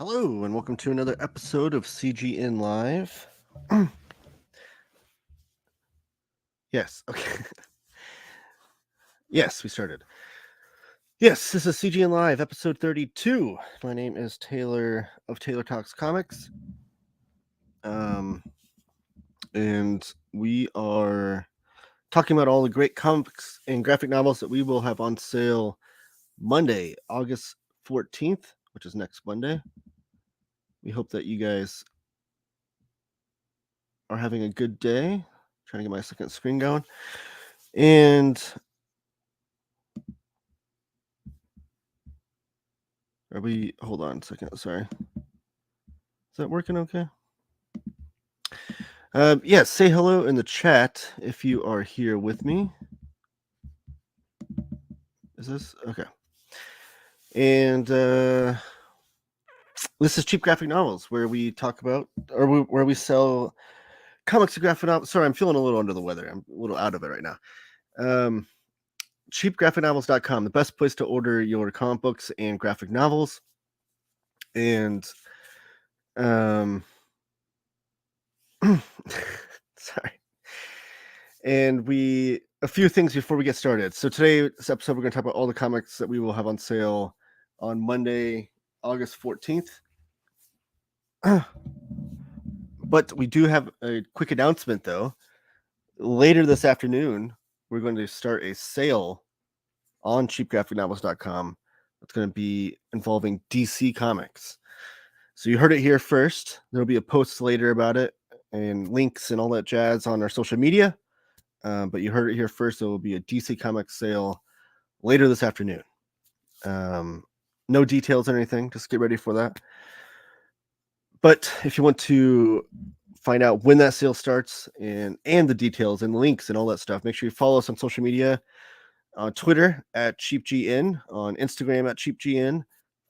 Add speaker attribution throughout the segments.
Speaker 1: Hello, and welcome to another episode of CGN Live. Yes, okay. Yes, we started. Yes, this is CGN Live, episode 32. My name is Taylor of Taylor Talks Comics. And we are talking about all the great comics and graphic novels that we will have on sale Monday, August 14th, which is next Monday. We hope that you guys are having a good day. Trying to get my second screen going. And hold on a second, sorry. Is that working okay? Yes, say hello in the chat if you are here with me. Is this okay? And this is Cheap Graphic Novels, where we talk about, where we sell comics and graphic novels. Sorry, I'm feeling a little under the weather. I'm a little out of it right now. Cheapgraphicnovels.com, the best place to order your comic books and graphic novels. And sorry. And a few things before we get started. So today's episode, we're going to talk about all the comics that we will have on sale on Monday, August 14th. But we do have a quick announcement, though. Later this afternoon, we're going to start a sale on cheapgraphicnovels.com. It's going to be involving DC Comics. So you heard it here first. There'll be a post later about it and links and all that jazz on our social media. But you heard it here first. There will be a DC Comics sale later this afternoon. No details or anything. Just get ready for that. But if you want to find out when that sale starts and the details and links and all that stuff, make sure you follow us on social media. On Twitter at CheapGN, on Instagram at CheapGN,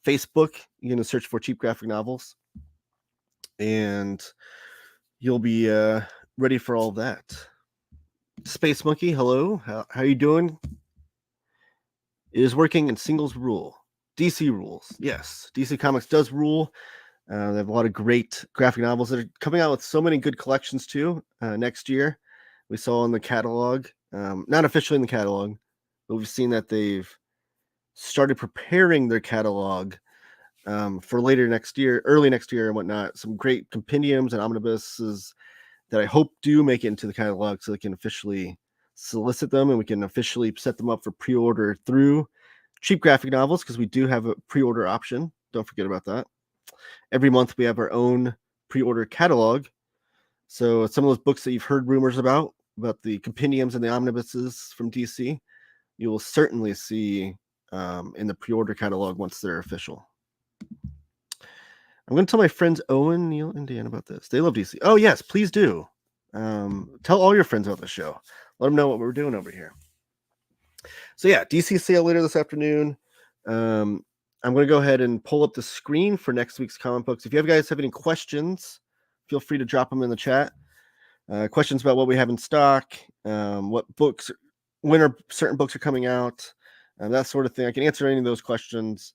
Speaker 1: Facebook, you're going to search for Cheap Graphic Novels. And you'll be ready for all of that. Space Monkey, hello. How are you doing? It is working in singles rule. DC rules. Yes, DC Comics does rule. They have a lot of great graphic novels that are coming out with so many good collections too next year. We saw in the catalog, not officially in the catalog, but we've seen that they've started preparing their catalog for later next year, early next year and whatnot. Some great compendiums and omnibuses that I hope do make it into the catalog so they can officially solicit them and we can officially set them up for pre-order through Cheap Graphic Novels, because we do have a pre-order option. Don't forget about that. Every month we have our own pre-order catalog. So some of those books that you've heard rumors about the compendiums and the omnibuses from DC, you will certainly see in the pre-order catalog once they're official. I'm going to tell my friends Owen, Neil, and Dan about this. They love DC. Oh, yes, please do. Tell all your friends about the show. Let them know what we're doing over here. So, yeah, DC sale later this afternoon. I'm going to go ahead and pull up the screen for next week's comic books. If you guys have any questions, feel free to drop them in the chat. Questions about what we have in stock, what books, when are certain books are coming out, that sort of thing. I can answer any of those questions.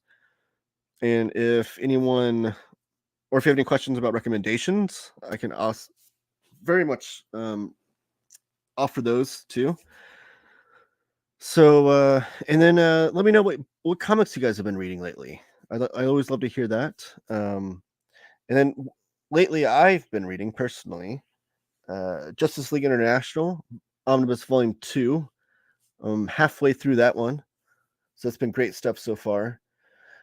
Speaker 1: And if anyone, or if you have any questions about recommendations, I can very much offer those too. So, and then let me know what comics you guys have been reading lately. I always love to hear that. And then lately I've been reading personally Justice League International, Omnibus Volume 2. I'm halfway through that one. So it's been great stuff so far.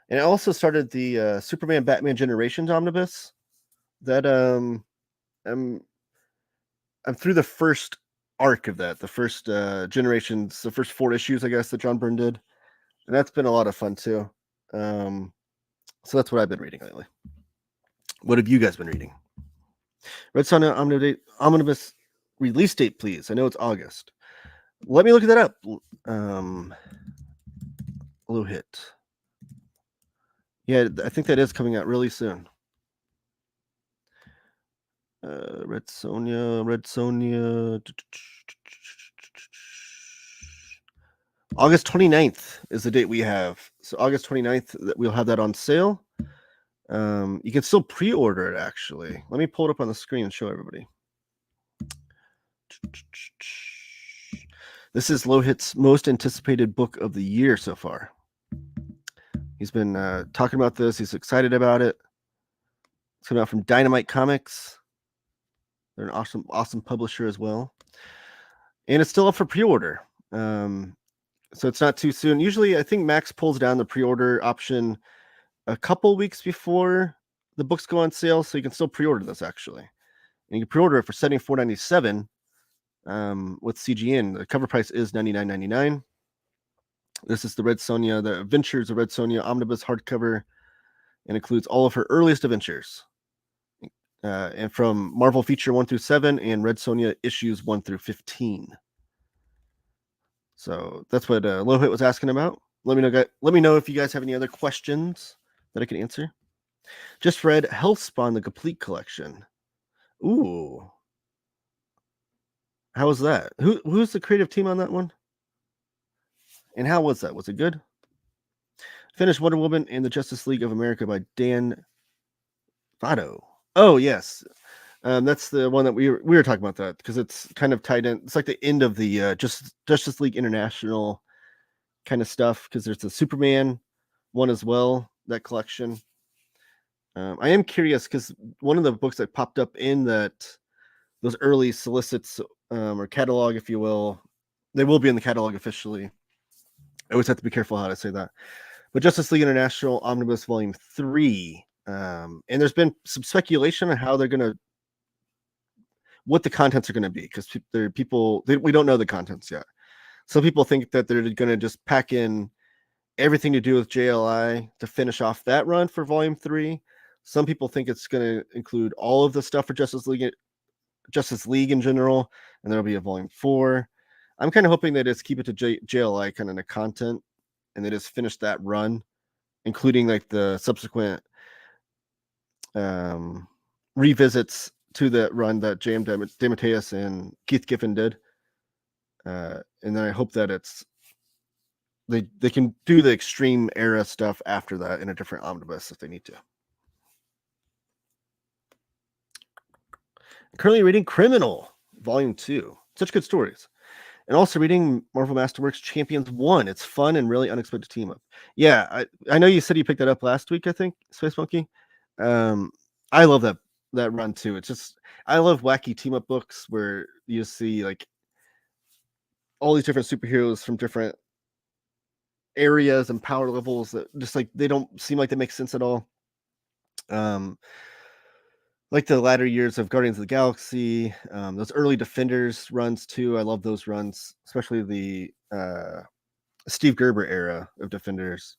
Speaker 1: And I also started the Superman Batman Generations Omnibus. That I'm through the first arc of that, the first Generations, the first 4 issues, I guess, that John Byrne did. And that's been a lot of fun too. So that's what I've been reading lately. What have you guys been reading? Red Son Omnibus release date, please. I know it's August. Let me look that up. Blue Hit. Yeah, I think that is coming out really soon. Red Sonja. August 29th is the date we have. So August 29th, we'll have that on sale. You can still pre-order it, actually. Let me pull it up on the screen and show everybody. This is Lohit's most anticipated book of the year so far. He's been talking about this. He's excited about it. It's coming out from Dynamite Comics. They're an awesome publisher as well. And it's still up for pre-order. So it's not too soon. Usually, I think Max pulls down the pre-order option a couple weeks before the books go on sale, so you can still pre-order this, actually. And you can pre-order it for $74.97 with CGN. The cover price is $99.99. This is the Red Sonja, the Adventures of Red Sonja Omnibus hardcover, and includes all of her earliest adventures. And from Marvel Feature 1 through 7 and Red Sonja issues 1 through 15. So that's what Lohit was asking about. Let me know if you guys have any other questions that I can answer. Just read Hellspawn, the complete collection. Ooh. How was that? Who's the creative team on that one? And how was that? Was it good? Finished Wonder Woman and the Justice League of America by Dan Fado. Oh, yes. That's the one that we were talking about, that because it's kind of tied in. It's like the end of the Justice League International kind of stuff, because there's the Superman one as well, that collection. I am curious because one of the books that popped up in those early solicits or catalog, if you will, they will be in the catalog officially. I always have to be careful how to say that. But Justice League International Omnibus Volume 3. And there's been some speculation on how they're going to, what the contents are going to be, because we don't know the contents yet. Some people think that they're going to just pack in everything to do with JLI to finish off that run for Volume 3. Some people think it's going to include all of the stuff for Justice League in general, and there'll be a Volume 4. I'm kind of hoping that it's keep it to JLI kind of the content, and they just finish that run, including like the subsequent revisits to the run that J.M. DeMatteis and Keith Giffen did. And then I hope that they can do the Extreme era stuff after that in a different omnibus if they need to. Currently reading Criminal, Volume 2. Such good stories. And also reading Marvel Masterworks Champions 1. It's fun and really unexpected team up. Yeah, I know you said you picked that up last week, I think, Space Monkey. I love that run too. It's just, I love wacky team up books where you see like all these different superheroes from different areas and power levels that just like they don't seem like they make sense at all. Like the latter years of Guardians of the Galaxy, those early Defenders runs too. I love those runs, especially the Steve Gerber era of Defenders.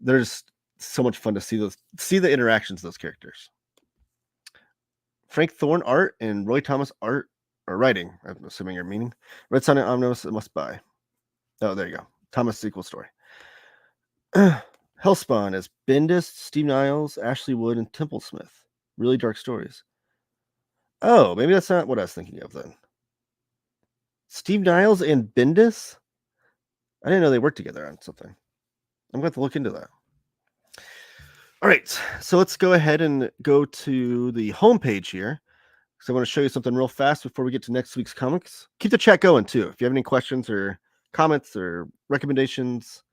Speaker 1: They're just so much fun to see the interactions of those characters. Frank Thorne art and Roy Thomas art or writing. I'm assuming you're meaning. Red Sonja Omnibus, must buy. Oh, there you go. Thomas sequel story. Hellspawn is Bendis, Steve Niles, Ashley Wood, and Temple Smith. Really dark stories. Oh, maybe that's not what I was thinking of then. Steve Niles and Bendis? I didn't know they worked together on something. I'm going to look into that. All right, so let's go ahead and go to the homepage here. So I want to show you something real fast before we get to next week's comics. Keep the chat going too. If you have any questions or comments or recommendations,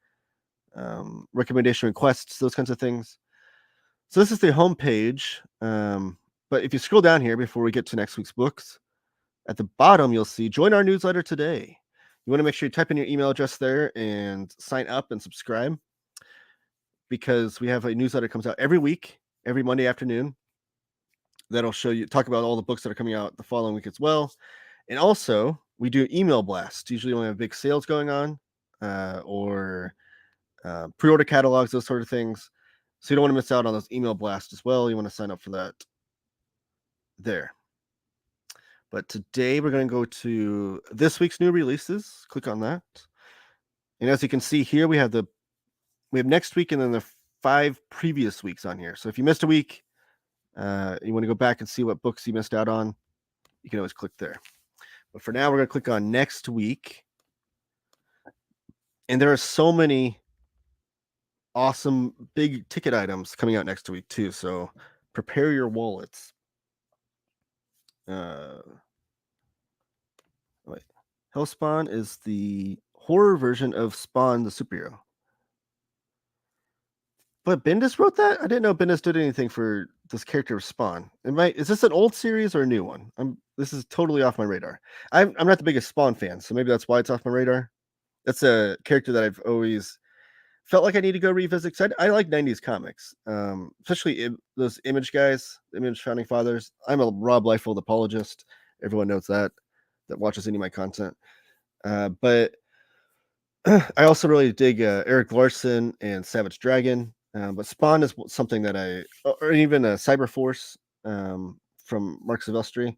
Speaker 1: recommendation requests, those kinds of things. So this is the homepage. But if you scroll down here before we get to next week's books, at the bottom, you'll see join our newsletter today. You want to make sure you type in your email address there and sign up and subscribe, because we have a newsletter that comes out every week, every Monday afternoon. That'll talk about all the books that are coming out the following week as well. And also, we do email blasts. Usually when we have big sales going on or pre-order catalogs, those sort of things. So you don't want to miss out on those email blasts as well. You want to sign up for that there. But today we're going to go to this week's new releases. Click on that. And as you can see here, we have next week and then the 5 previous weeks on here. So if you missed a week, you want to go back and see what books you missed out on, you can always click there. But for now, we're going to click on next week. And there are so many awesome big ticket items coming out next week too. So prepare your wallets. Wait, Hellspawn is the horror version of Spawn the superhero. But Bendis wrote that? I didn't know Bendis did anything for this character of Spawn. Is this an old series or a new one? This is totally off my radar. I'm not the biggest Spawn fan, so maybe that's why it's off my radar. That's a character that I've always felt like I need to go revisit. I like 90s comics, especially those Image guys, Image founding fathers. I'm a Rob Liefeld apologist. Everyone knows that watches any of my content. But I also really dig Eric Larson and Savage Dragon. But Spawn is something that or even Cyberforce from Mark Silvestri.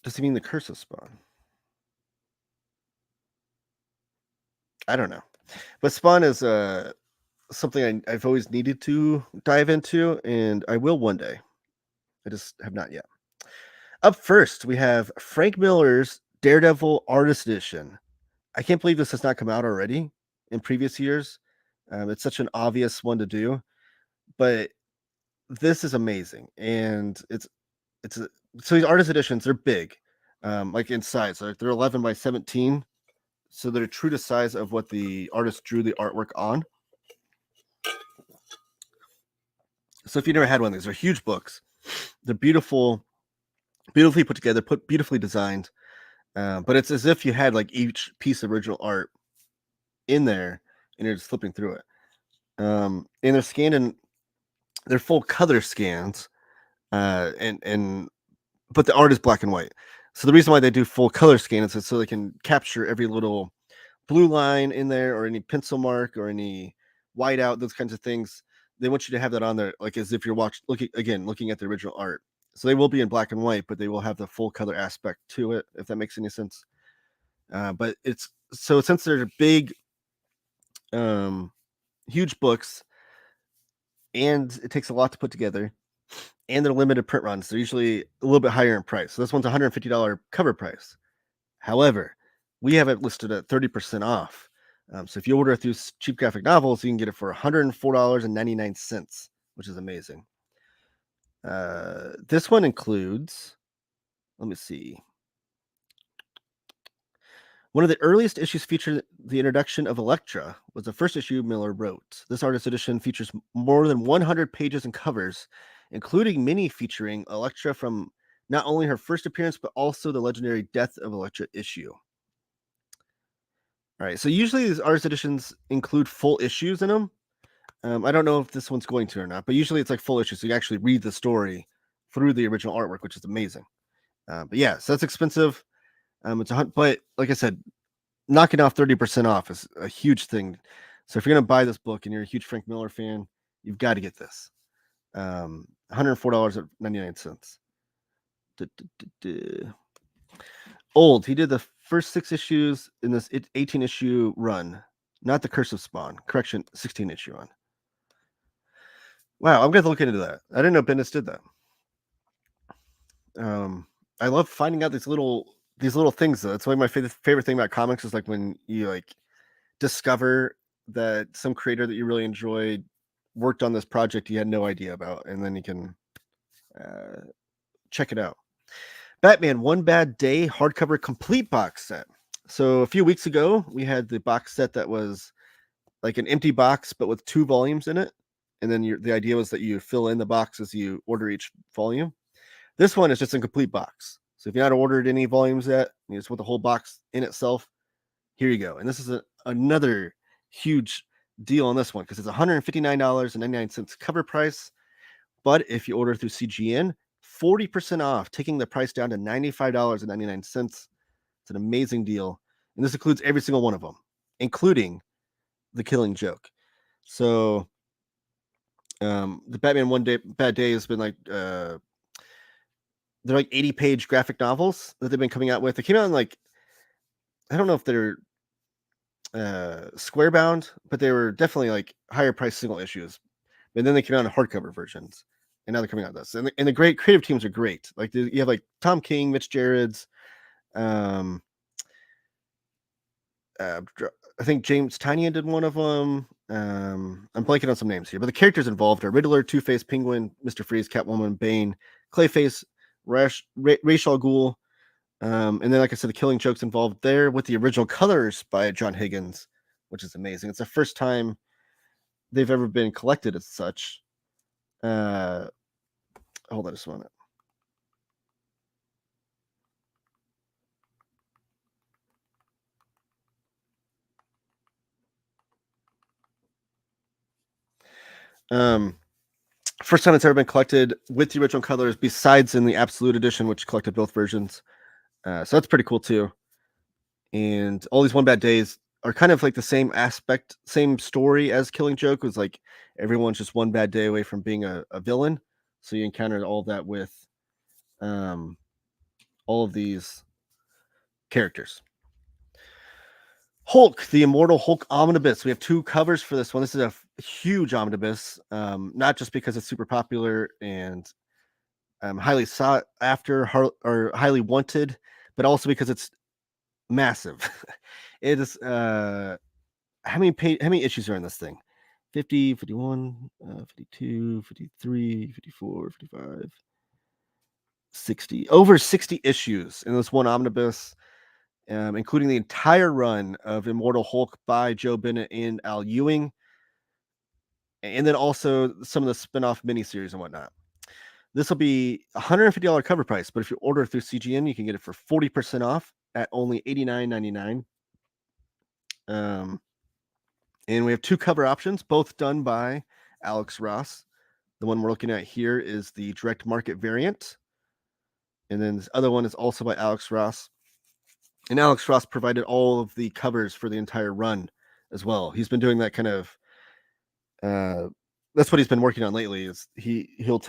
Speaker 1: Does he mean the Curse of Spawn? I don't know. But Spawn is something I've always needed to dive into, and I will one day. I just have not yet. Up first, we have Frank Miller's Daredevil Artist Edition. I can't believe this has not come out already in previous years. It's such an obvious one to do, but this is amazing, and so these artist editions, they're big, like in size. Like they're 11 by 17, so they're true to size of what the artist drew the artwork on. So if you never had one of these, they're huge books. They're beautifully put together, beautifully designed. But it's as if you had like each piece of original art in there, and you're just flipping through it. And they're scanned in, they're full color scans, but the art is black and white. So the reason why they do full color scans is so they can capture every little blue line in there, or any pencil mark, or any whiteout, those kinds of things. They want you to have that on there, like as if you're looking at the original art. So they will be in black and white, but they will have the full color aspect to it, if that makes any sense. But it's so since they're big, huge books, and it takes a lot to put together, and they're limited print runs, they're usually a little bit higher in price. So this one's $150 cover price. However, we have it listed at 30% off. So if you order through Cheap Graphic Novels, you can get it for $104.99, which is amazing. This one includes, let me see. One of the earliest issues featured the introduction of Elektra, was the first issue Miller wrote. This artist edition features more than 100 pages and covers, including many featuring Elektra from not only her first appearance, but also the legendary Death of Elektra issue. All right, so usually these artist editions include full issues in them. I don't know if this one's going to or not, but usually it's like full issues, so you actually read the story through the original artwork, which is amazing. But yeah, so that's expensive. But like I said, knocking off 30% off is a huge thing. So if you're gonna buy this book and you're a huge Frank Miller fan, you've got to get this. $104.99. Old. He did the first 6 issues in this 18 issue run, not the Curse of Spawn. Correction, 16 issue run. Wow, I'm gonna look into that. I didn't know Bendis did that. I love finding out these little things though. It's one of my favorite thing about comics is like when you like discover that some creator that you really enjoyed worked on this project you had no idea about, and then you can check it out. Batman One Bad Day hardcover complete box set. So a few weeks ago, we had the box set that was like an empty box, but with 2 volumes in it. And then the idea was that you fill in the box as you order each volume. This one is just a complete box. So if you're not ordered any volumes yet, you just want the whole box in itself, here you go. And this is another huge deal on this one because it's $159.99 cover price. But if you order through CGN, 40% off, taking the price down to $95.99. It's an amazing deal. And this includes every single one of them, including the Killing Joke. So the Batman One Bad Day has been like they're like 80-page graphic novels that they've been coming out with. They came out in like, I don't know if they're square bound, but they were definitely like higher price single issues. And then they came out in hardcover versions, and now they're coming out with this. And the great creative teams are great. Like you have like Tom King, Mitch Gerrits, I think James Tynion did one of them. I'm blanking on some names here, but the characters involved are Riddler, Two-Face, Penguin, Mr. Freeze, Catwoman, Bane, Clayface, Ra's al Ghul, and then, like I said, the Killing Joke's involved there with the original colors by John Higgins, which is amazing. It's the first time they've ever been collected as such. Hold on just a moment. First time it's ever been collected with the original colors, besides in the Absolute Edition, which collected both versions. So that's pretty cool too. And all these One Bad Days are kind of like the same aspect, same story as Killing Joke. It was like everyone's just one bad day away from being a villain. So you encountered all that with all of these characters. Hulk, the Immortal Hulk Omnibus. We have 2 covers for this one. This is a huge omnibus, not just because it's super popular and highly sought after or highly wanted, but also because it's massive. It is how many issues are in this thing? 50, 51, 52, 53, 54, 55, 60. Over 60 issues in this one omnibus, including the entire run of Immortal Hulk by Joe Bennett and Al Ewing, and then also some of the spin-off miniseries and whatnot. This will be $150 cover price, but if you order through CGN, you can get it for 40% off at only $89.99. And we have 2 cover options, both done by Alex Ross. The one we're looking at here is the direct market variant. And then this other one is also by Alex Ross. And Alex Ross provided all of the covers for the entire run as well. He's been doing that kind of that's what he's been working on lately, is he'll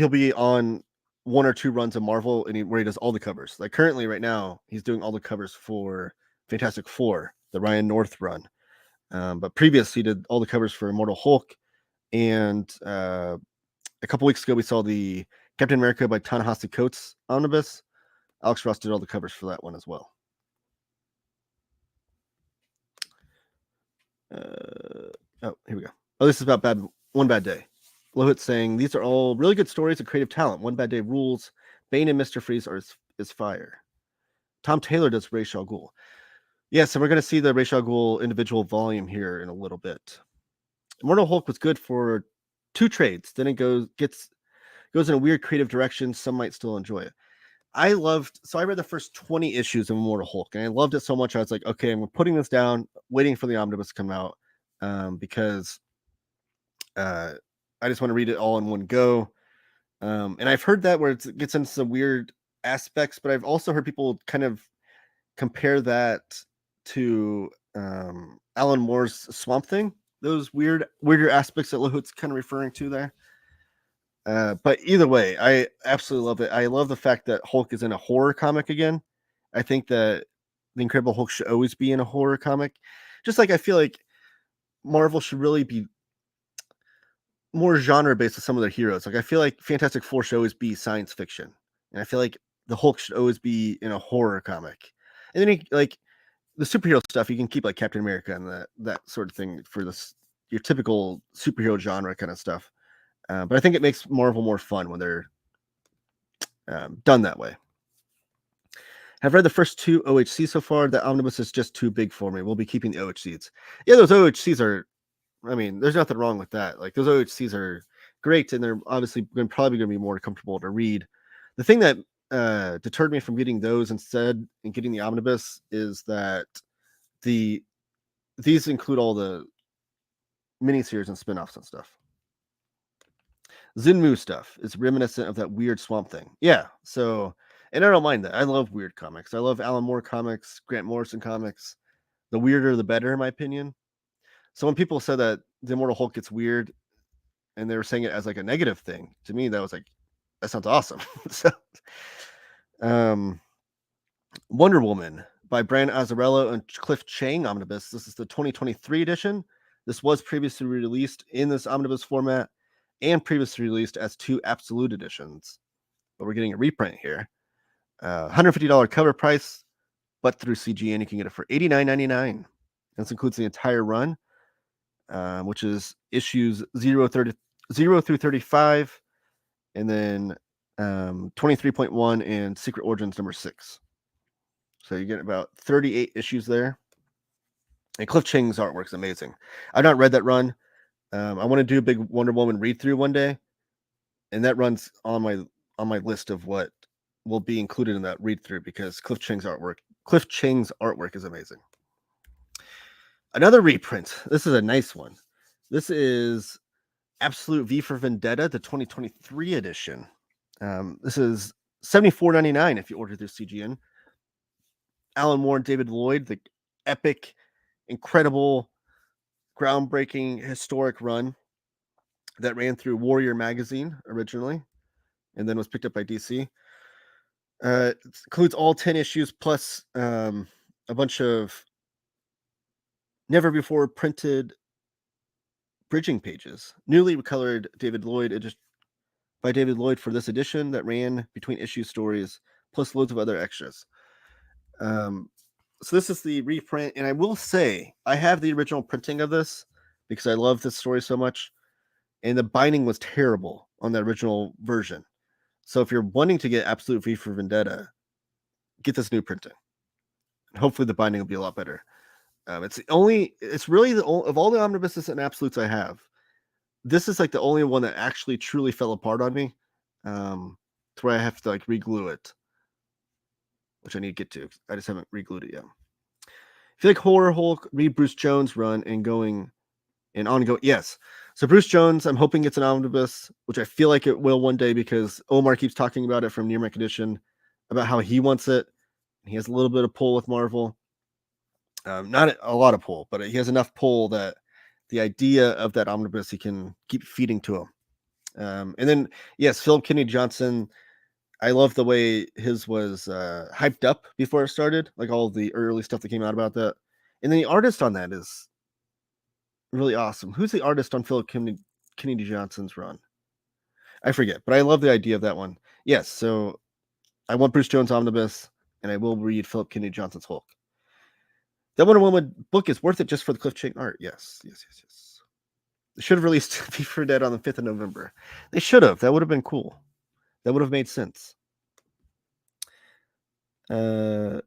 Speaker 1: be on 1 or 2 runs of Marvel where he does all the covers. Like currently right now, he's doing all the covers for Fantastic Four, the Ryan North run. But previously, he did all the covers for Immortal Hulk, and a couple weeks ago, we saw the Captain America by Ta-Nehisi Coates omnibus. Alex Ross did all the covers for that one as well. Here we go. Oh, this is about One Bad Day. Lohit saying, these are all really good stories of creative talent. One Bad Day rules. Bane and Mr. Freeze is fire. Tom Taylor does Ra's al Ghul. Yeah, so we're going to see the Ra's al Ghul individual volume here in a little bit. Immortal Hulk was good for 2 trades. Then it goes in a weird creative direction. Some might still enjoy it. I read the first 20 issues of Immortal Hulk, and I loved it so much. I was like, okay, I'm putting this down, waiting for the omnibus to come out, because I just want to read it all in one go. And I've heard that where it gets into some weird aspects, but I've also heard people kind of compare that to Alan Moore's Swamp Thing. Those weirder aspects that Lohut's kind of referring to there. But either way, I absolutely love it. I love the fact that Hulk is in a horror comic again. I think that the Incredible Hulk should always be in a horror comic. Just like I feel like Marvel should really be more genre based with some of their heroes. Like I feel like Fantastic Four should always be science fiction, and I feel like the Hulk should always be in a horror comic. And then like the superhero stuff, you can keep like Captain America and that sort of thing for your typical superhero genre kind of stuff. But I think it makes Marvel more fun when they're done that way. I've read the first 2 OHCs so far. The omnibus is just too big for me. We'll be keeping the OHCs. Yeah, those OHCs are, I mean, there's nothing wrong with that. Like those OHCs are great, and they're obviously probably going to be more comfortable to read. The thing that deterred me from getting those instead and getting the omnibus is that these include all the miniseries and spin-offs and stuff. Zinmu stuff is reminiscent of that weird Swamp Thing. Yeah, so, and I don't mind that. I love weird comics. I love Alan Moore comics, Grant Morrison comics. The weirder, the better, in my opinion. So when people said that the Immortal Hulk gets weird, and they were saying it as like a negative thing, to me that was like, that sounds awesome. So, Wonder Woman by Brian Azzarello and Cliff Chang omnibus. This is the 2023 edition. This was previously released in this omnibus format and previously released as 2 absolute editions, but we're getting a reprint here. $150 cover price, but through CGN you can get it for $89.99. This includes the entire run, which is issues 0 through 35, and then 23.1 and Secret Origins number 6. So you get about 38 issues there. And Cliff Chang's artwork's amazing. I've not read that run. I want to do a big Wonder Woman read through one day, and that runs on my list of what will be included in that read through because Cliff Chang's artwork is amazing. Another reprint. This is a nice one. This is Absolute V for Vendetta, the 2023 edition. This is $74.99 if you order through CGN. Alan Moore and David Lloyd, the epic, incredible, groundbreaking, historic run that ran through Warrior magazine originally and then was picked up by DC. It includes all 10 issues plus a bunch of never before printed bridging pages. Newly colored by David Lloyd for this edition that ran between issue stories plus loads of other extras. So this is the reprint, and I will say I have the original printing of this because I love this story so much, and the binding was terrible on the original version. So if you're wanting to get Absolute V for Vendetta, get this new printing. And hopefully the binding will be a lot better. It's really of all the omnibuses and absolutes I have, this is like the only one that actually truly fell apart on me, to where I have to like re-glue it, which I need to get to. I just haven't re-glued it yet. If you like Horror Hulk, read Bruce Jones' run and ongoing. Yes. So Bruce Jones, I'm hoping it's an omnibus, which I feel like it will one day because Omar keeps talking about it from Near My Condition, about how he wants it. He has a little bit of pull with Marvel. Not a lot of pull, but he has enough pull that the idea of that omnibus he can keep feeding to him. And then, yes, Philip Kennedy Johnson, I love the way his was hyped up before it started, like all the early stuff that came out about that. And then the artist on that is really awesome. Who's the artist on Philip Kennedy Johnson's run? I forget, but I love the idea of that one. Yes, so I want Bruce Jones omnibus, and I will read Philip Kennedy Johnson's Hulk. That Wonder Woman book is worth it just for the Cliff Chang art. Yes. They should have released V for Dead on the 5th of November. They should have. That would have been cool. That would have made sense. Nick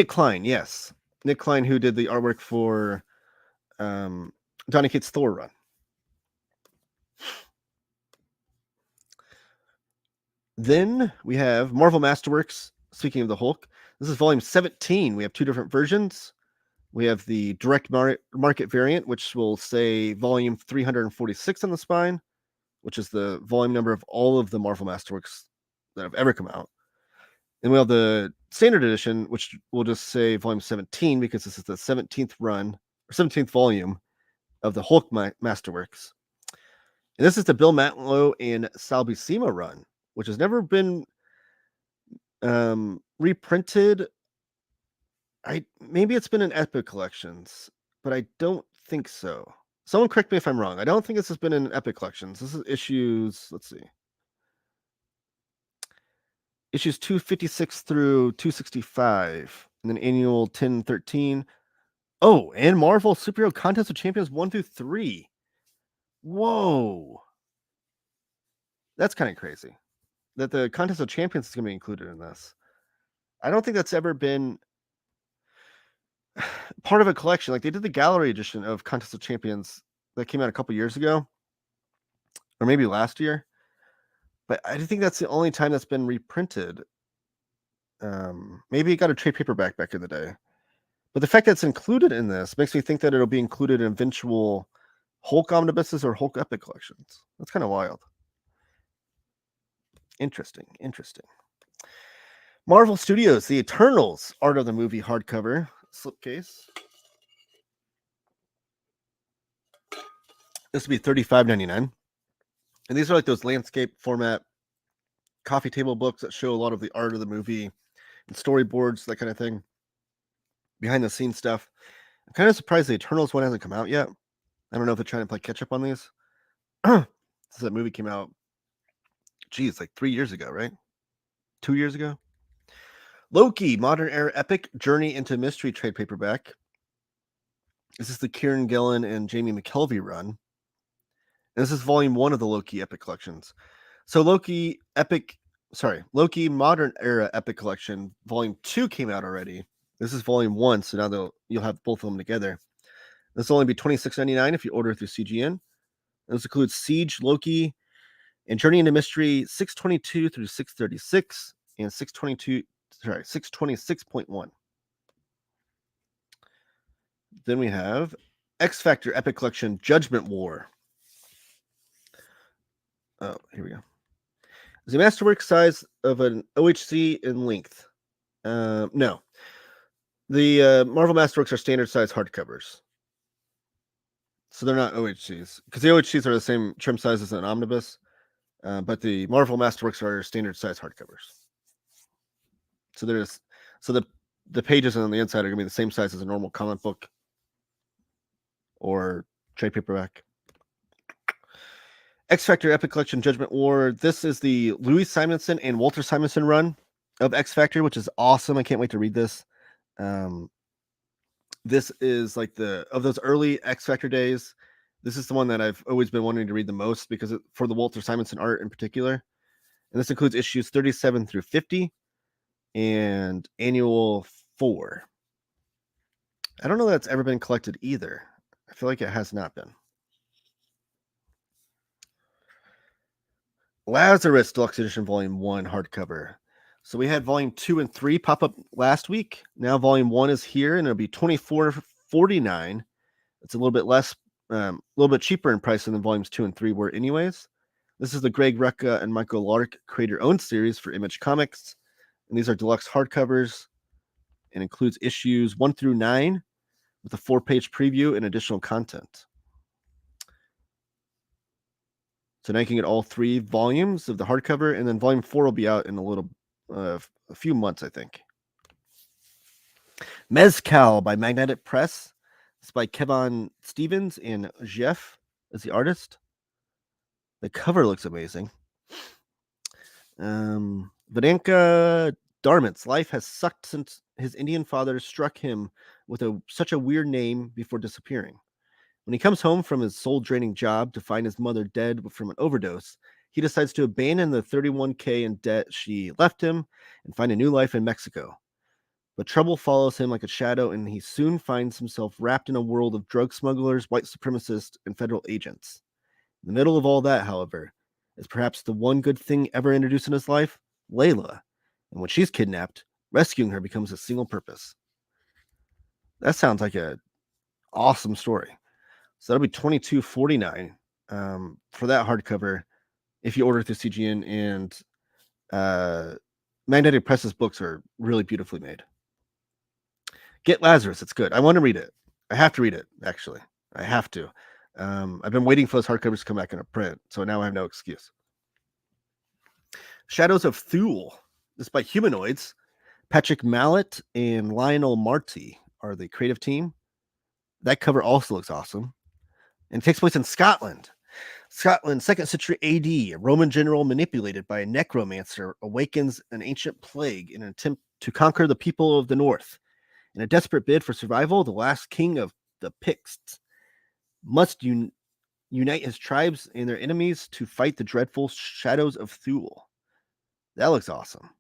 Speaker 1: Klein, yes. Nick Klein, who did the artwork for Donny Cates' Thor run. Then we have Marvel Masterworks. Speaking of the Hulk, this is volume 17. We have two different versions. We have the direct market variant, which will say volume 346 on the spine, which is the volume number of all of the Marvel Masterworks that have ever come out. And we have the standard edition, which will just say volume 17 because this is the 17th run or 17th volume of the Hulk Masterworks. And this is the Bill Mantlo and Sal Buscema run, which has never been reprinted. Maybe it's been in Epic Collections, but I don't think so. Someone correct me if I'm wrong. I don't think this has been in Epic Collections. This is issues, let's see. Issues 256 through 265, and then annual 1013. Oh, and Marvel Superhero Contest of Champions 1 through 3. Whoa. That's kind of crazy that the Contest of Champions is going to be included in this. I don't think that's ever been part of a collection. Like they did the gallery edition of Contest of Champions that came out a couple years ago, or maybe last year. But I think that's the only time that's been reprinted. Maybe it got a trade paperback back in the day. But the fact that it's included in this makes me think that it'll be included in eventual Hulk omnibuses or Hulk Epic collections. That's kind of wild. Interesting. Marvel Studios, The Eternals, Art of the Movie hardcover slipcase. This would be $35.99. And these are like those landscape format coffee table books that show a lot of the art of the movie and storyboards, that kind of thing. Behind the scenes stuff. I'm kind of surprised the Eternals one hasn't come out yet. I don't know if they're trying to play catch up on these. Since that movie came out, like 3 years ago, right? 2 years ago. Loki, Modern Era Epic, Journey into Mystery trade paperback. This is the Kieran Gillen and Jamie McKelvey run. And this is volume 1 of the Loki Epic Collections. So Loki Modern Era Epic Collection, volume 2 came out already. This is volume 1, so now you'll have both of them together. This will only be $26.99 if you order through CGN. This includes Siege, Loki, and Journey into Mystery 622 through 636 and 626.1. Then we have X Factor Epic Collection Judgment War. Oh, here we go. Is a masterwork size of an OHC in length? No. The Marvel Masterworks are standard size hardcovers. So they're not OHCs. Because the OHCs are the same trim size as an Omnibus. But the Marvel Masterworks are standard size hardcovers. So the pages on the inside are going to be the same size as a normal comic book or trade paperback. X Factor Epic Collection Judgment War. This is the Louis Simonson and Walter Simonson run of X Factor, which is awesome. I can't wait to read this. This is like of those early X Factor days. This is the one that I've always been wanting to read the most because for the Walter Simonson art in particular. And this includes issues 37 through 50 and annual 4. I don't know that it's ever been collected either. I feel like it has not been. Lazarus Deluxe Edition Volume 1 hardcover. So we had Volume 2 and 3 pop up last week. Now Volume 1 is here, and it'll be $24.49. It's a little bit less, a little bit cheaper in price than Volumes 2 and 3 were anyways. This is the Greg Rucka and Michael Lark creator-owned series for Image Comics. And these are deluxe hardcovers and includes issues 1 through 9 with a 4-page preview and additional content. So now you can get all 3 volumes of the hardcover, and then volume 4 will be out in a few months, I think. Mezcal by Magnetic Press. It's by Kevin Stevens and Jeff as the artist. The cover looks amazing. Vedanka Dharmit's life has sucked since his Indian father struck him with such a weird name before disappearing. When he comes home from his soul-draining job to find his mother dead from an overdose, he decides to abandon the $31,000 in debt she left him and find a new life in Mexico. But trouble follows him like a shadow, and he soon finds himself wrapped in a world of drug smugglers, white supremacists, and federal agents. In the middle of all that, however, is perhaps the one good thing ever introduced in his life, Layla. And when she's kidnapped, rescuing her becomes a single purpose. That sounds like an awesome story. So that'll be $22.49 for that hardcover if you order through CGN, and Magnetic Press's books are really beautifully made. Get Lazarus. It's good. I want to read it. I have to read it, actually. I have to. I've been waiting for those hardcovers to come back in a print, so now I have no excuse. Shadows of Thule. This is by Humanoids. Patrick Mallet and Lionel Marty are the creative team. That cover also looks awesome. And it takes place in Scotland. Scotland, 2nd century AD. A Roman general manipulated by a necromancer awakens an ancient plague in an attempt to conquer the people of the north. In a desperate bid for survival, the last king of the Picts must unite his tribes and their enemies to fight the dreadful Shadows of Thule. That looks awesome.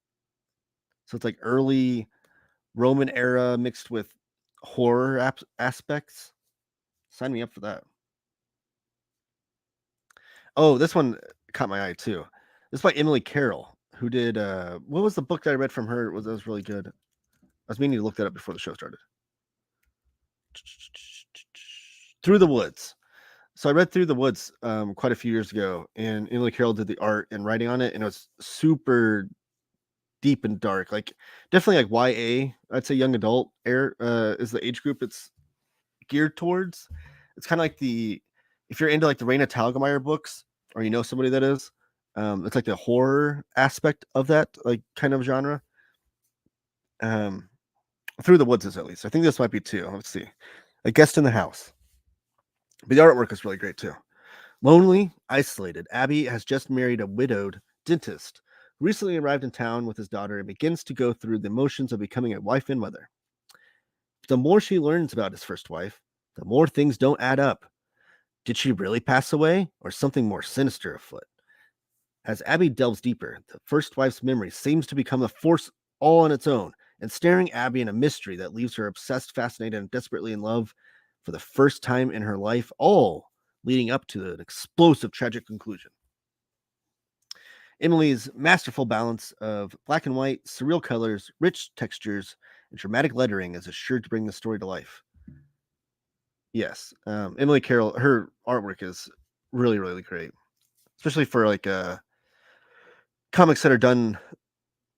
Speaker 1: So it's like early Roman era mixed with horror aspects. Sign me up for that. Oh, this one caught my eye too. This is by Emily Carroll, who did what was the book that I read from her? That was really good. I was meaning to look that up before the show started. Through the Woods. So I read Through the Woods quite a few years ago, and Emily Carroll did the art and writing on it, and it was super deep and dark. Like definitely like YA. I'd say young adult is the age group it's geared towards. It's kind of like if you're into like the Raina Telgemeier books, or you know somebody that is, it's like the horror aspect of that like kind of genre. Through the Woods is at least. I think this might be 2. Let's see. A Guest in the House. But the artwork is really great too. Lonely, isolated, Abby has just married a widowed dentist who recently arrived in town with his daughter and begins to go through the motions of becoming a wife and mother. The more she learns about his first wife, the more things don't add up. Did she really pass away, or something more sinister afoot? As Abby delves deeper, the first wife's memory seems to become a force all on its own, and staring Abby in a mystery that leaves her obsessed, fascinated, and desperately in love for the first time in her life, all leading up to an explosive, tragic conclusion. Emily's masterful balance of black and white, surreal colors, rich textures, and dramatic lettering is assured to bring the story to life. Yes, Emily Carroll, her artwork is really, really great, especially for like comics that are done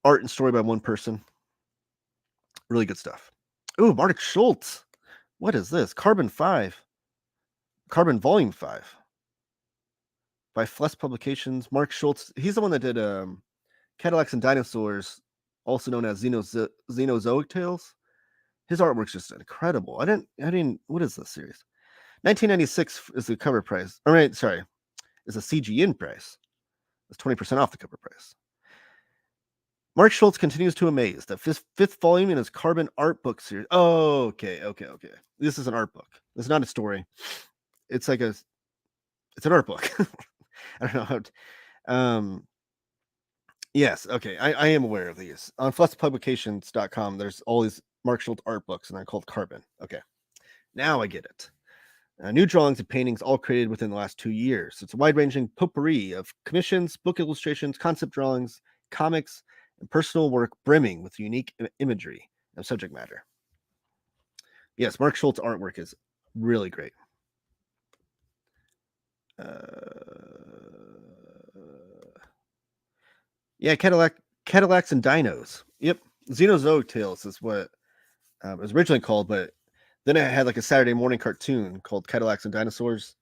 Speaker 1: art and story by one person. Really good stuff. Ooh, Mark Schultz. What is this? Carbon Volume 5 by Fless Publications. Mark Schultz, he's the one that did Cadillacs and Dinosaurs, also known as Xenozoic Tales. His artwork's just incredible. I didn't, what is this series? 1996 is the cover price. All right, sorry, is a CGN price. It's 20% off the cover price. Mark Schultz continues to amaze. The fifth volume in his Carbon art book series. Oh, okay. This is an art book. It's not a story. It's like it's an art book. I don't know how yes, okay. I am aware of these. On flexpublications.com, there's all these Mark Schultz art books, and they're called Carbon. Okay. Now I get it. New drawings and paintings all created within the last 2 years. It's a wide-ranging potpourri of commissions, book illustrations, concept drawings, comics, and personal work brimming with unique imagery and subject matter. Yes, Mark Schultz artwork is really great. Yeah, Cadillacs and Dinos. Yep, Xenozoic Tales is what it was originally called, but then it had like a Saturday morning cartoon called Cadillacs and Dinosaurs,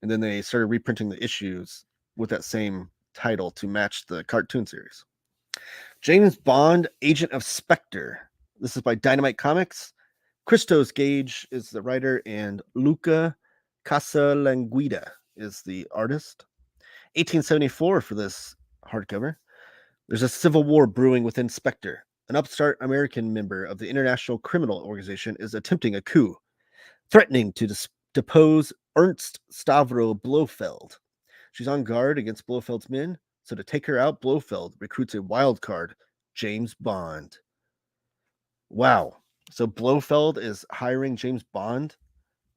Speaker 1: and then they started reprinting the issues with that same title to match the cartoon series. James Bond, Agent of Spectre. This is by Dynamite Comics. Christos Gage is the writer, and Luca Casalanguida is the artist. 1874 for this hardcover. There's a civil war brewing within Spectre. An upstart American member of the International Criminal Organization is attempting a coup, threatening to depose Ernst Stavro Blofeld. She's on guard against Blofeld's men, so to take her out, Blofeld recruits a wild card, James Bond. Wow. So Blofeld is hiring James Bond?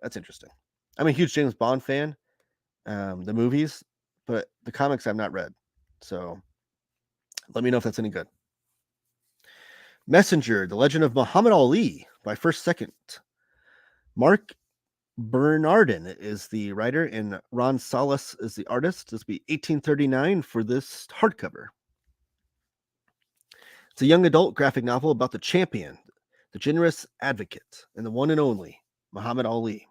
Speaker 1: That's interesting. I'm a huge James Bond fan, the movies, but the comics I've not read. So let me know if that's any good. Messenger, The Legend of Muhammad Ali by First Second. Mark Bernardin is the writer, and Ron Salas is the artist. This will be $18.39 for this hardcover. It's a young adult graphic novel about the champion, the generous advocate, and the one and only Muhammad Ali.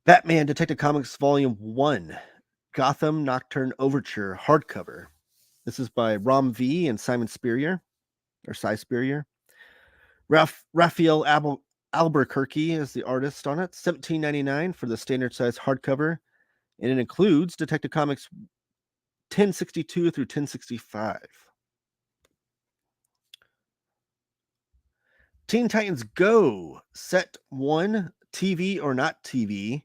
Speaker 1: Batman Detective Comics Volume 1, Gotham Nocturne Overture hardcover. This is by Rom V and Simon Spurrier, or Cy Spurrier. Raphael Albuquerque is the artist on it. $17.99 for the standard size hardcover, and it includes Detective Comics 1062 through 1065. Teen Titans Go, Set 1, TV or Not TV.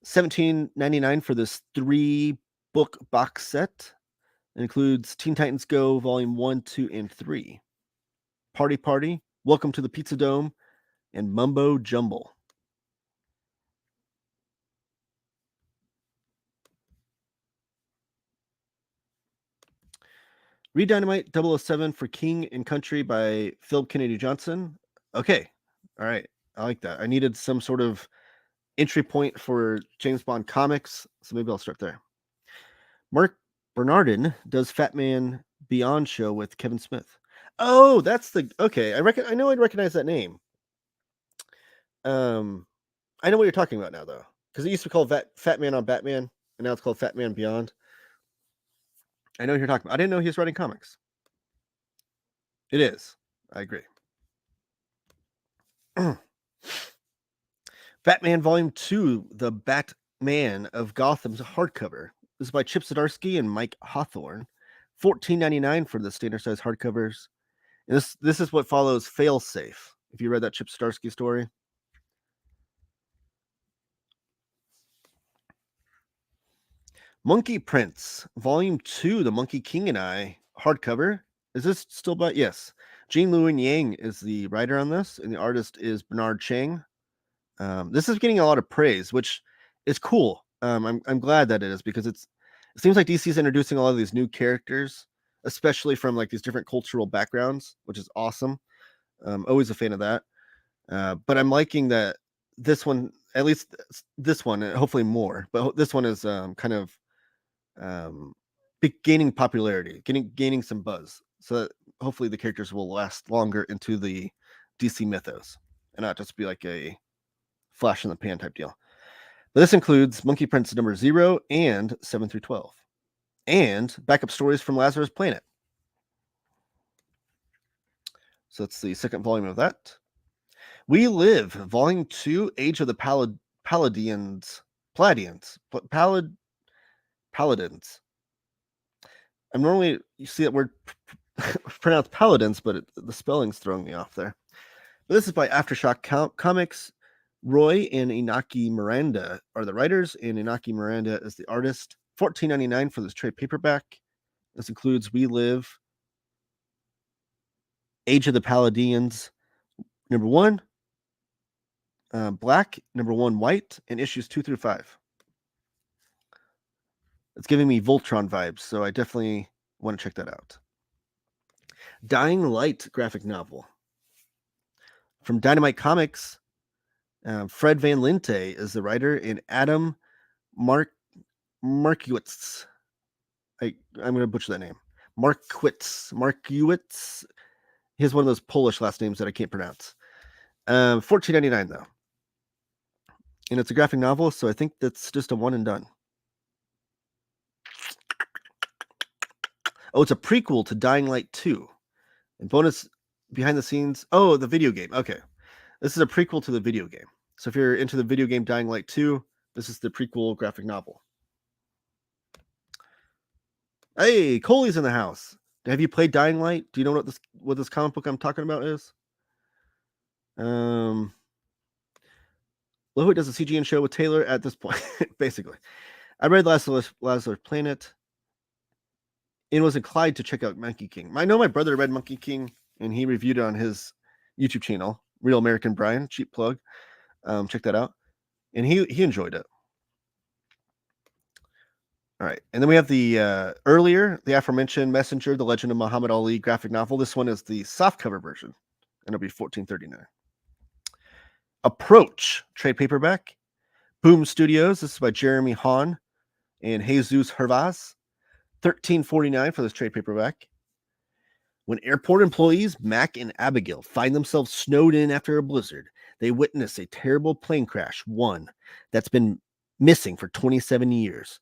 Speaker 1: $17.99 for this 3-book box set. It includes Teen Titans Go Volume 1, 2, and 3. Party, Welcome to the Pizza Dome, and Mumbo Jumble. Read Dynamite 007 for King and Country by Philip Kennedy Johnson. Okay. All right. I like that. I needed some sort of entry point for James Bond comics, so maybe I'll start there. Mark Bernardin does Fat Man Beyond show with Kevin Smith. Oh, that's the okay. I know I'd recognize that name. I know what you're talking about now, though, because it used to be called Fat Man on Batman, and now it's called Fat Man Beyond. I know what you're talking about. I didn't know he was writing comics. It is. I agree. Batman Volume 2, The Batman of Gotham's hardcover. This is by Chip Zdarsky and Mike Hawthorne. $14.99 for the standard size hardcovers. And this is what follows Failsafe. If you read that Chip Zdarsky story. Monkey Prince, Volume 2, The Monkey King and I, hardcover. Is this still by? Yes. Jean Lewin Yang is the writer on this, and the artist is Bernard Chang. This is getting a lot of praise, which is cool. I'm glad that it is, because it seems like DC is introducing a lot of these new characters, especially from like these different cultural backgrounds, which is awesome. Always a fan of that. But I'm liking that this one, at least this one, and hopefully more, but this one is kind of gaining popularity, gaining some buzz, so that hopefully the characters will last longer into the DC mythos and not just be like a flash in the pan type deal. But this includes Monkey Prince number 0 and 7 through 12, and backup stories from Lazarus Planet. So that's the second volume of that. We Live, Volume 2, Age of the Paladins. I'm normally, you see that word pronounced paladins, but the spelling's throwing me off there. But this is by Aftershock Comics. Roy and Inaki Miranda are the writers, and Inaki Miranda is the artist. $14.99 for this trade paperback. This includes We Live, Age of the Paladins, number 1, black, number 1 white, and issues 2 through 5. It's giving me Voltron vibes, so I definitely want to check that out. Dying Light graphic novel from Dynamite Comics. Fred Van Linte is the writer, and Adam Markiewicz. I'm going to butcher that name. Markiewicz. He has one of those Polish last names that I can't pronounce. $14.99 though, and it's a graphic novel, so I think that's just a one and done. Oh, it's a prequel to Dying Light 2. And bonus behind the scenes. Oh, the video game. Okay. This is a prequel to the video game. So if you're into the video game Dying Light 2, this is the prequel graphic novel. Hey, Coley's in the house. Have you played Dying Light? Do you know what this comic book I'm talking about is? Loho does a CGN show with Taylor at this point, basically. I read Lazarus Planet and was inclined to check out Monkey King. I know my brother read Monkey King, and he reviewed it on his YouTube channel, Real American Brian, cheap plug. Check that out. And he enjoyed it. All right. And then we have the aforementioned Messenger, The Legend of Muhammad Ali graphic novel. This one is the softcover version, and it'll be $14.39. Approach trade paperback. Boom Studios. This is by Jeremy Hahn and Jesus Hervas. $13.49 for this trade paperback. When airport employees Mac and Abigail find themselves snowed in after a blizzard, they witness a terrible plane crash, one that's been missing for 27 years.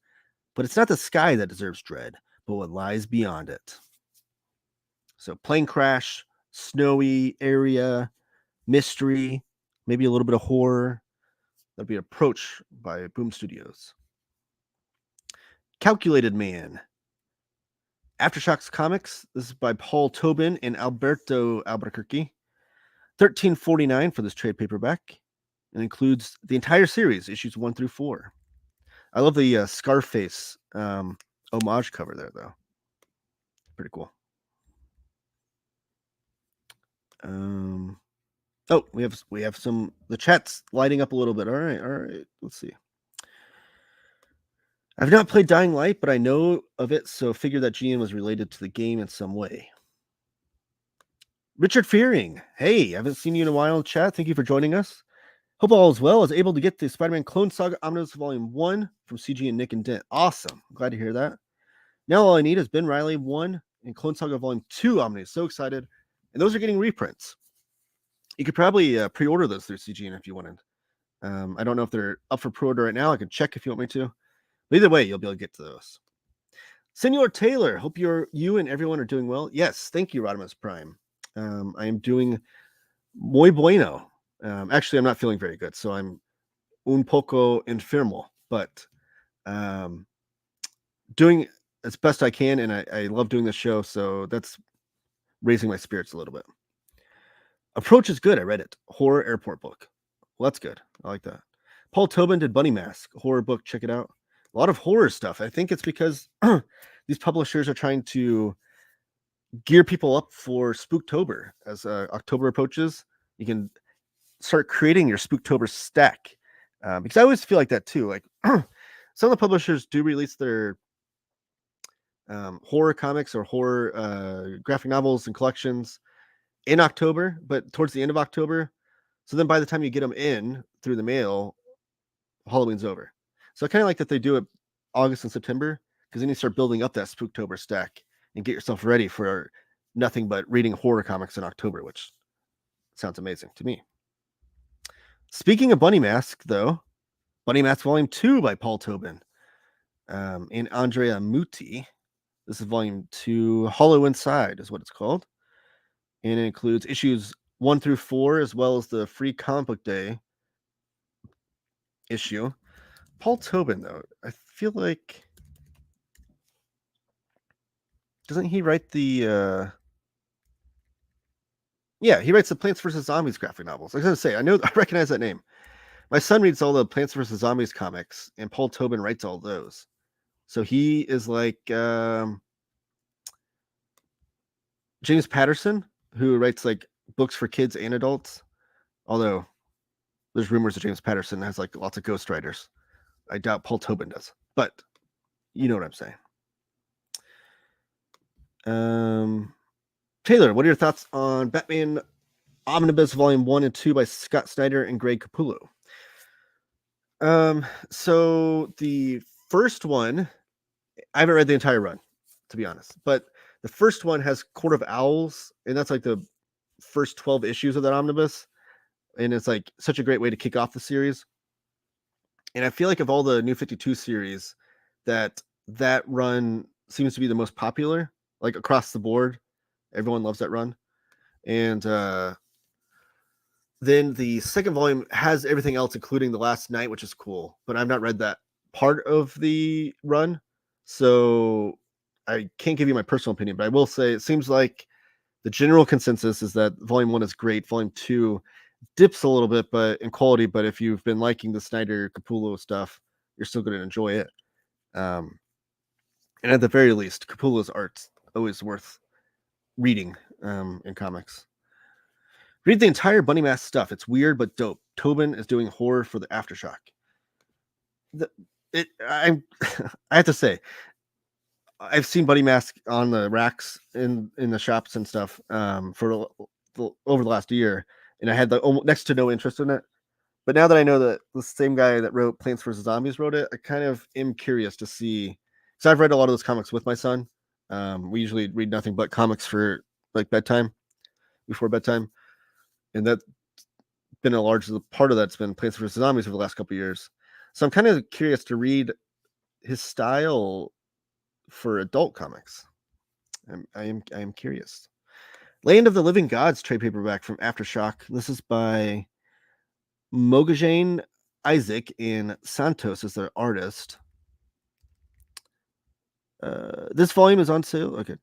Speaker 1: But it's not the sky that deserves dread, but what lies beyond it. So plane crash, snowy area, mystery, maybe a little bit of horror. That'll be Approach by Boom Studios. Calculated Man. Aftershocks Comics. This is by Paul Tobin and Alberto Albuquerque. $13.49 for this trade paperback. It includes the entire series, issues 1 through 4. I love the Scarface homage cover there, though. Pretty cool. Oh, we have the chat's lighting up a little bit. All right. Let's see. I've not played Dying Light, but I know of it, so figured that GN was related to the game in some way. Richard Fearing. Hey, I haven't seen you in a while in chat. Thank you for joining us. Hope all is well. I was able to get the Spider-Man Clone Saga Omnibus Volume 1 from CGN, Nick and Dent. Awesome. Glad to hear that. Now all I need is Ben Reilly 1 and Clone Saga Volume 2 Omnibus. So excited. And those are getting reprints. You could probably pre-order those through CGN if you wanted. I don't know if they're up for pre-order right now. I can check if you want me to. But either way, you'll be able to get to those. Senor Taylor, hope you and everyone are doing well. Yes, thank you, Rodimus Prime. I am doing muy bueno. Actually, I'm not feeling very good, so I'm un poco enfermo, but doing as best I can, and I love doing this show, so that's raising my spirits a little bit. Approach is good. I read it. Horror airport book. Well, that's good. I like that. Paul Tobin did Bunny Mask, horror book. Check it out. A lot of horror stuff. I think it's because these publishers are trying to gear people up for Spooktober. As October approaches, you can start creating your Spooktober stack. Because I always feel like that too. Like some of the publishers do release their horror comics or horror graphic novels and collections in October, but towards the end of October. So then by the time you get them in through the mail, Halloween's over. So I kind of like that they do it August and September, because then you start building up that Spooktober stack and get yourself ready for nothing but reading horror comics in October, which sounds amazing to me. Speaking of Bunny Mask, though, Bunny Mask Volume 2 by Paul Tobin and Andrea Muti. This is Volume 2, Hollow Inside is what it's called. And it includes issues 1 through 4, as well as the free comic book day issue. Paul Tobin, though, I feel like... Doesn't he write the... Yeah, he writes the Plants vs. Zombies graphic novels. I was going to say, I recognize that name. My son reads all the Plants vs. Zombies comics, and Paul Tobin writes all those. So he is like James Patterson, who writes like books for kids and adults. Although there's rumors that James Patterson has like lots of ghostwriters. I doubt Paul Tobin does, but you know what I'm saying. Taylor, what are your thoughts on Batman Omnibus Volume 1 and 2 by Scott Snyder and Greg Capullo? So the first one, I haven't read the entire run, to be honest, but the first one has Court of Owls, and that's like the first 12 issues of that omnibus, and it's like such a great way to kick off the series. And I feel like of all the New 52 series, that run seems to be the most popular, like across the board. Everyone loves that run. And then the second volume has everything else, including The Last Night, which is cool, but I've not read that part of the run, so I can't give you my personal opinion, but I will say it seems like the general consensus is that Volume 1 is great. Volume 2 dips a little bit but in quality, but if you've been liking the Snyder Capullo stuff, you're still going to enjoy it. And at the very least, Capullo's art's always worth reading in comics. Read the entire Bunny Mask stuff. It's weird but dope. Tobin is doing horror for the Aftershock. I have to say, I've seen Bunny Mask on the racks in the shops and stuff for over the last year, and I had next to no interest in it. But now that I know that the same guy that wrote Plants vs. Zombies wrote it, I kind of am curious to see. So I've read a lot of those comics with my son. We usually read nothing but comics for like before bedtime, and that's been a large part of that's been Plants vs. Zombies over the last couple of years. So I'm kind of curious to read his style for adult comics. I am curious. Land of the Living Gods trade paperback from Aftershock. This is by Mogajane Isaac and Santos as their artist. This volume is on sale. Okay.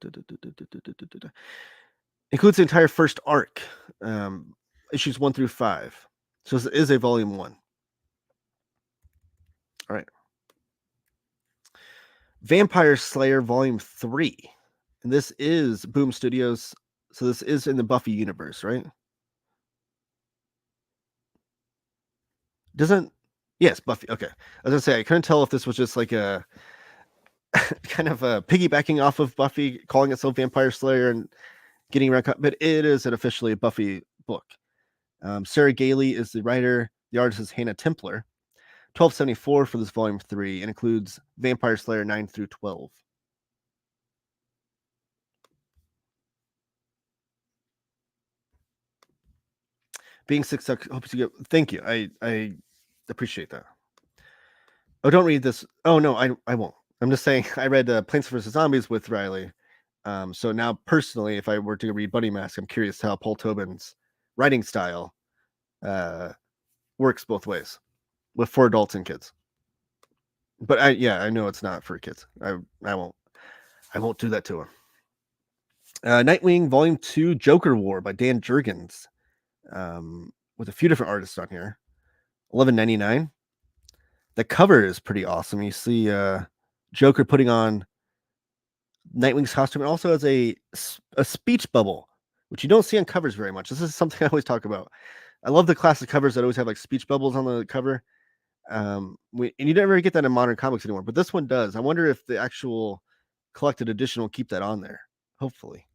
Speaker 1: Includes the entire first arc, issues 1 through 5. So this is a volume 1. All right. Vampire Slayer Volume 3. And this is Boom Studios. So this is in the Buffy universe, right? Yes, Buffy. Okay. I was gonna say, I couldn't tell if this was just like a kind of piggybacking off of Buffy, calling itself Vampire Slayer and getting around, but it is officially a Buffy book. Sarah Gailey is the writer. The artist is Hannah Templar. $12.74 for this volume 3, and includes Vampire Slayer 9 through 12. Being Sick Sucks hopes you get. Thank you. I appreciate that. Oh, don't read this. Oh no, I won't. I'm just saying I read Plants vs. Zombies with Riley. So now personally, if I were to read Bunny Mask, I'm curious how Paul Tobin's writing style works both ways, for adults and kids. But I know it's not for kids. I won't do that to him. Nightwing Volume 2 Joker War by Dan Jurgens, with a few different artists on here. $11.99. The cover is pretty awesome. You see Joker putting on Nightwing's costume, and also has a speech bubble, which you don't see on covers very much. This is something I always talk about. I love the classic covers that always have like speech bubbles on the cover. And you never get that in modern comics anymore, but this one does. I wonder if the actual collected edition will keep that on there. Hopefully.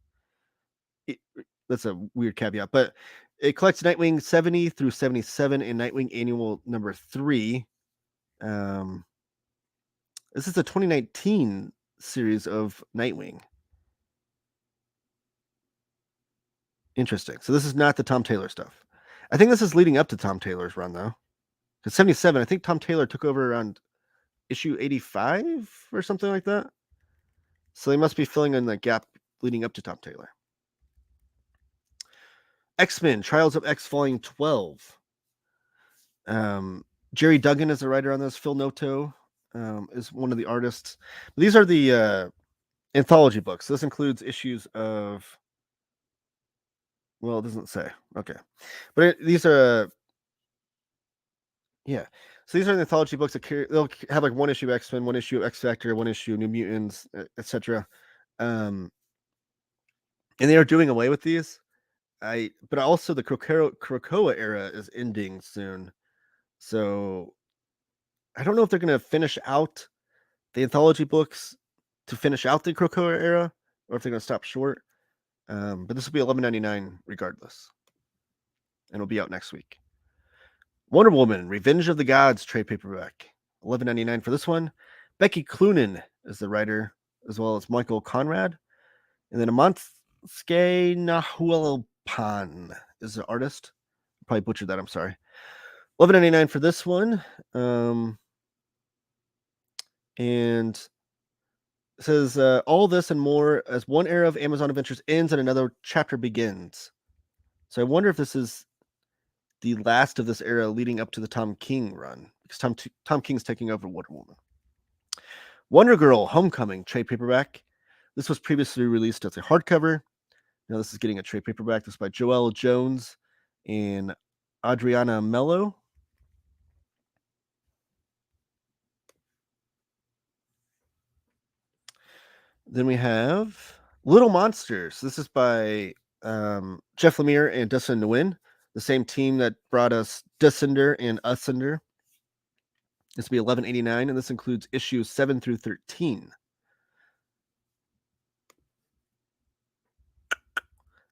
Speaker 1: That's a weird caveat, but it collects Nightwing 70 through 77 and Nightwing Annual number 3. This is the 2019 series of Nightwing. Interesting. So this is not the Tom Taylor stuff. I think this is leading up to Tom Taylor's run, though. Because 77, I think Tom Taylor took over around issue 85 or something like that. So they must be filling in the gap leading up to Tom Taylor. X-Men, Trials of X Volume 12. Jerry Duggan is the writer on this. Phil Noto is one of the artists. These are the anthology books. This includes issues of... Well, it doesn't say. Okay. But these are... Yeah. So these are the anthology books that they'll have like one issue of X-Men, one issue of X-Factor, one issue of New Mutants, etc. And they are doing away with these. But also the Krakoa era is ending soon. So I don't know if they're going to finish out the anthology books to finish out the Krakoa era, or if they're going to stop short. But this will be $11.99 regardless. And it'll be out next week. Wonder Woman, Revenge of the Gods trade paperback. $11.99 for this one. Becky Cloonan is the writer, as well as Michael Conrad. And then Amanske Nahuelpan is the artist. Probably butchered that, I'm sorry. $11.99 for this one. And it says, all this and more as one era of Amazon Adventures ends and another chapter begins. So I wonder if this is the last of this era leading up to the Tom King run, because Tom King's taking over Wonder Woman. Wonder Girl Homecoming trade paperback. This was previously released as a hardcover. Now this is getting a trade paperback. This is by Joelle Jones and Adriana Mello. Then we have Little Monsters. This is by Jeff Lemire and Dustin Nguyen, the same team that brought us Descender and Ascender. This will be $11.89, and this includes issues 7 through 13.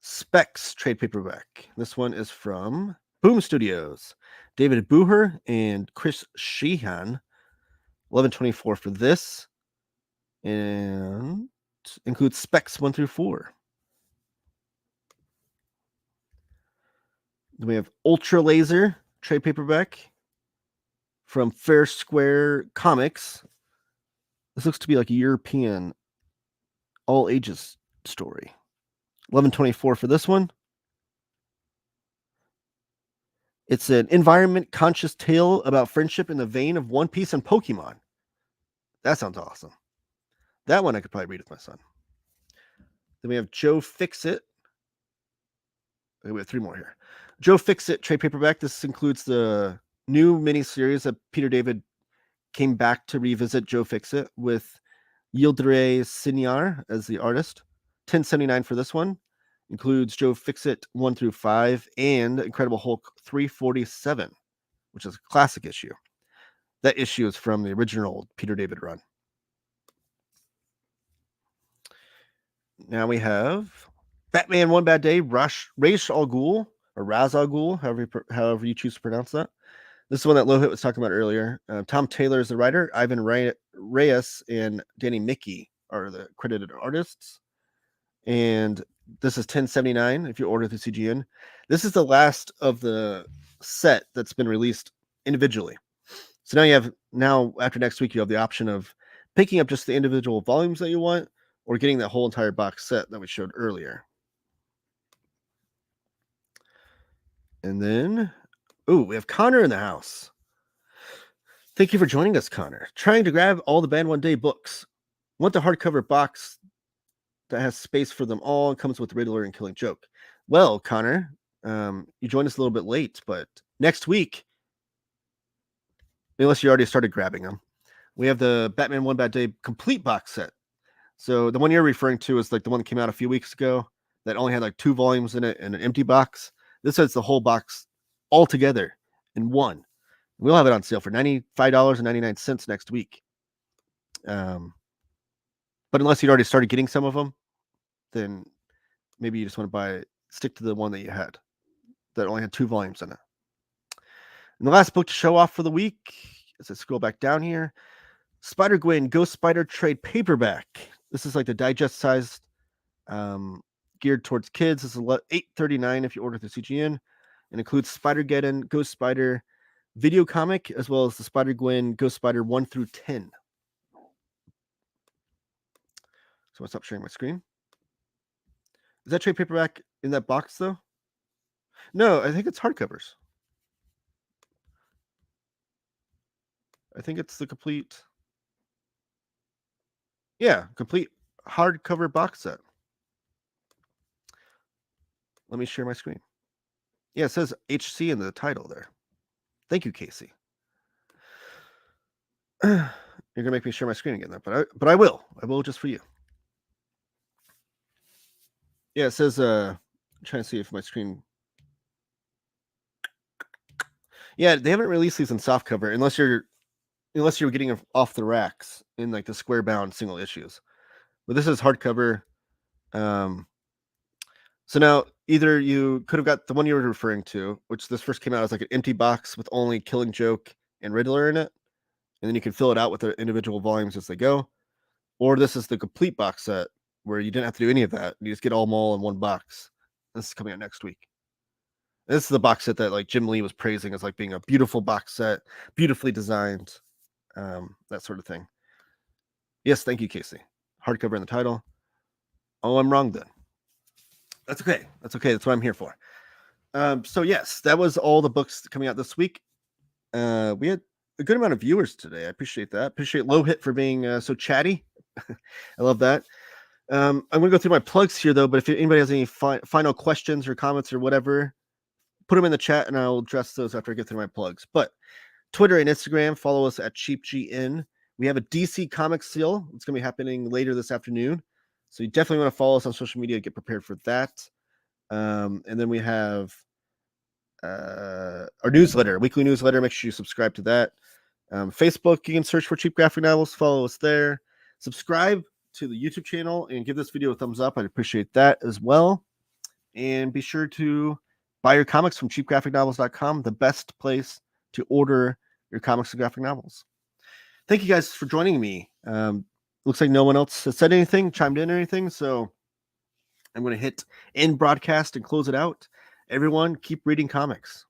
Speaker 1: Specs trade paperback. This one is from Boom Studios. David Booher and Chris Sheehan. $11.24 for this. And includes specs 1 through 4. Then we have Ultra Laser trade paperback from Fair Square Comics. This looks to be like a European all ages story. $11.24 for this one. It's an environment conscious tale about friendship in the vein of One Piece and Pokemon. That sounds awesome. That one I could probably read with my son. Then we have Joe Fixit. We have 3 more here. Joe Fixit trade paperback. This includes the new miniseries that Peter David came back to revisit Joe Fixit with Yildiray Cinyar as the artist. $10.79 for this one. Includes Joe Fixit 1 through 5 and Incredible Hulk 347, which is a classic issue. That issue is from the original Peter David run. Now we have Batman One Bad Day, Ra's al Ghul, or Raz al Ghul, however you choose to pronounce that. This is one that Lohit was talking about earlier. Tom Taylor is the writer. Ivan Reyes and Danny Mickey are the credited artists. And this is $10.79 if you order through CGN. This is the last of the set that's been released individually. So now after next week, you have the option of picking up just the individual volumes that you want, or getting that whole entire box set that we showed earlier. And then, we have Connor in the house. Thank you for joining us, Connor. Trying to grab all the Band One Day books. Want the hardcover box that has space for them all and comes with Riddler and Killing Joke. Well, Connor, you joined us a little bit late, but next week, unless you already started grabbing them, we have the Batman One Bad Day complete box set. So the one you're referring to is like the one that came out a few weeks ago that only had like 2 volumes in it and an empty box. This has the whole box all together in one. We'll have it on sale for $95.99 next week. But unless you'd already started getting some of them, then maybe you just want to stick to the one that you had that only had 2 volumes in it. And the last book to show off for the week, as I scroll back down here, Spider-Gwen Ghost Spider trade paperback. This is like the digest sized, geared towards kids. This is $8.39 if you order through CGN, and includes Spider-Geddon Ghost Spider video comic as well as the Spider-Gwen Ghost Spider 1 through 10. So I'll stop sharing my screen. Is that trade paperback in that box though? No, I think it's hardcovers. I think it's the complete. Yeah, complete hardcover box set. Let me share my screen. Yeah, it says HC in the title there. Thank you, Casey. You're gonna make me share my screen again, though, but I will. I will just for you. Yeah, it says. I'm trying to see if my screen. Yeah, they haven't released these in softcover unless you're getting them off the racks in like the square bound single issues. But this is hardcover. So now either you could have got the one you were referring to, which this first came out as like an empty box with only Killing Joke and Riddler in it, and then you can fill it out with the individual volumes as they go, or this is the complete box set where you didn't have to do any of that. You just get all them all in one box. This is coming out next week. This is the box set that like Jim Lee was praising as like being a beautiful box set, beautifully designed, that sort of thing. Yes, thank you, Casey. Hardcover in the title. Oh, I'm wrong then. That's okay. That's okay. That's what I'm here for. So yes, that was all the books coming out this week. We had a good amount of viewers today. I appreciate that. Appreciate Low Hit for being so chatty. I love that. I'm going to go through my plugs here though, but if anybody has any final questions or comments or whatever, put them in the chat and I'll address those after I get through my plugs. But Twitter and Instagram, follow us at CheapGN. We have a DC Comics sale. It's going to be happening later this afternoon. So you definitely want to follow us on social media, get prepared for that. And then we have our newsletter, weekly newsletter. Make sure you subscribe to that. Facebook, you can search for Cheap Graphic Novels. Follow us there. Subscribe to the YouTube channel and give this video a thumbs up. I'd appreciate that as well. And be sure to buy your comics from cheapgraphicnovels.com, the best place to order your comics and graphic novels. Thank you guys for joining me. Looks like no one else has said anything, chimed in or anything, so I'm going to hit end broadcast and close it out. Everyone, keep reading comics.